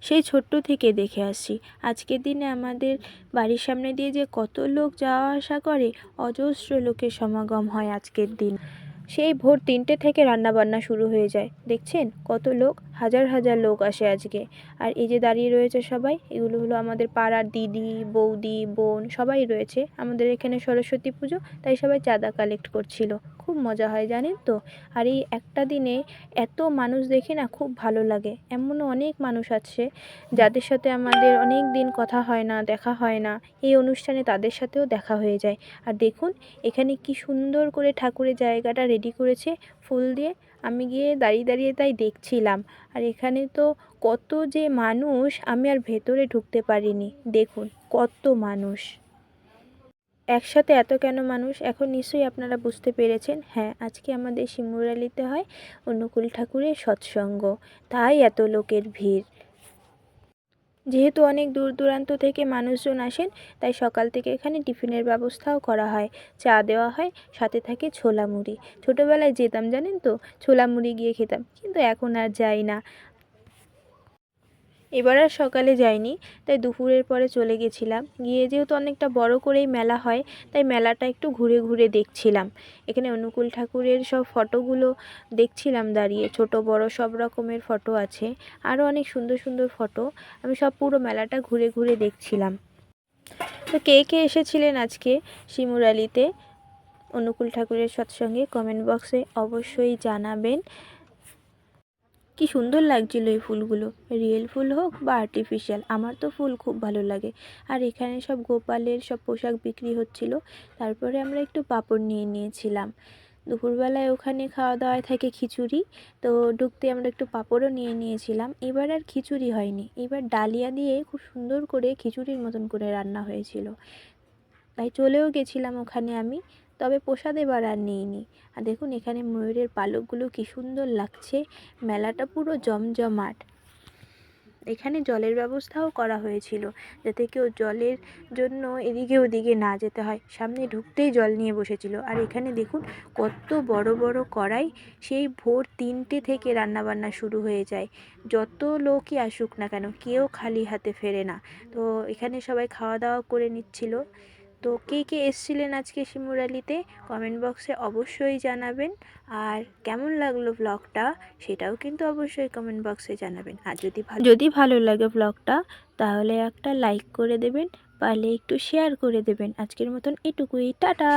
সেই ছোট্ট থেকে দেখে আসছি। আজকের দিনে আমাদের বাড়ির সামনে দিয়ে যে কত লোক যাওয়া আসা করে, অজস্র লোকের সমাগম হয় আজকের দিন। সেই ভোর 3টে থেকে রান্নাবান্না শুরু হয়ে যায়। দেখছেন কত লোক, হাজার হাজার লোক আসে আজকে। আর এই যে দাঁড়িয়ে রয়েছে সবাই, এগুলো হলো আমাদের পাড়ার দিদি, বৌদি, বোন সবাই রয়েছে। আমাদের এখানে সরস্বতী পুজো, তাই সবাই চাঁদা কালেক্ট করছিল। খুব মজা হয় জানেন তো। আর এই একটা দিনে এত মানুষ দেখে না, খুব ভালো লাগে। এমনও অনেক মানুষ আছে যাদের সাথে আমাদের অনেক দিন কথা হয় না, দেখা হয় না, এই অনুষ্ঠানে তাদের সাথেও দেখা হয়ে যায়। আর দেখুন এখানে কি সুন্দর করে ঠাকুরের জায়গাটা রেডি করেছে ফুল দিয়ে। আমি গিয়ে দাঁড়িয়ে দাঁড়িয়ে তাই দেখছিলাম। আর এখানে তো কত যে মানুষ, আমি আর ভেতরে ঢুকতে পারিনি। দেখুন কত মানুষ, একসাথে এত কেন মানুষ, এখন নিশ্চয়ই আপনারা বুঝতে পেরেছেন। হ্যাঁ, আজকে আমাদের শিমুরালিতে হয় অনুকূল ঠাকুরের সৎসঙ্গ, তাই এত লোকের ভিড়। যেহেতু অনেক দূর দূরান্ত থেকে মানুষজন আসেন, তাই সকাল থেকে এখানে টিফিনের ব্যবস্থাও করা হয়। চা দেওয়া হয়, সাথে থাকে ছোলা মুড়ি। ছোটোবেলায় যেতাম জানেন তো, ছোলা মুড়ি গিয়ে খেতাম, কিন্তু এখন আর যাই না। এবার আর সকালে যাইনি, তাই দুপুরের পরে চলে গেছিলাম। গিয়ে যেহেতু অনেকটা বড় করেই মেলা হয়, তাই মেলাটা একটু ঘুরে ঘুরে দেখছিলাম। এখানে অনুকূল ঠাকুরের সব ফটোগুলো দেখছিলাম দাঁড়িয়ে, ছোট বড় সব রকমের ফটো আছে, আরও অনেক সুন্দর সুন্দর ফটো। আমি সব পুরো মেলাটা ঘুরে ঘুরে দেখছিলাম। তো কে কে এসেছিলেন আজকে শিমুরালিতে অনুকূল ঠাকুরের সৎসঙ্গে, কমেন্ট বক্সে অবশ্যই জানাবেন। কি সুন্দর লাগছিল এই ফুলগুলো, রিয়েল ফুল হোক বা আর্টিফিশিয়াল, আমার তো ফুল খুব ভালো লাগে। আর এখানে সব গোপালের সব পোশাক বিক্রি হচ্ছিল। তারপরে আমরা একটু পাঁপড় নিয়ে নিয়েছিলাম। দুপুরবেলায় ওখানে খাওয়া দাওয়ায় থাকে খিচুড়ি, তো ঢুকতে আমরা একটু পাঁপড়ও নিয়ে নিয়েছিলাম। এবার আর খিচুড়ি হয়নি, এবার ডালিয়া দিয়ে খুব সুন্দর করে খিচুড়ির মতন করে রান্না হয়েছিল, তাই চলেও গেছিলাম ওখানে আমি। তবে প্রসাদ এবার আর নিইনি। আর দেখুন এখানে ময়ূরের পালকগুলো কি সুন্দর লাগছে, মেলাটা পুরো জমজমাট। এখানে জলের ব্যবস্থাও করা হয়েছিল, যাতে কেউ জলের জন্য এদিকে ওদিকে না যেতে হয়। সামনে ঢুকতেই জল নিয়ে বসেছিল। আর এখানে দেখুন কত বড় বড় কড়াই, সেই ভোর 3টে থেকে রান্নাবান্না শুরু হয়ে যায়। যত লোকই আসুক না কেন, কেউ খালি হাতে ফেরে না। তো এখানে সবাই খাওয়া দাওয়া করে নিচ্ছিল। তো কে কে এসেছিলেন আজকে শিমুরালিতে, কমেন্ট বক্সে অবশ্যই জানাবেন। আর কেমন লাগলো ব্লগটা, সেটাও কিন্তু অবশ্যই কমেন্ট বক্সে জানাবেন। আর যদি ভালো লাগে ব্লগটা, তাহলে একটা লাইক করে দেবেন, পারলে একটু শেয়ার করে দেবেন। আজকের মতন এটুকুই, টাটা।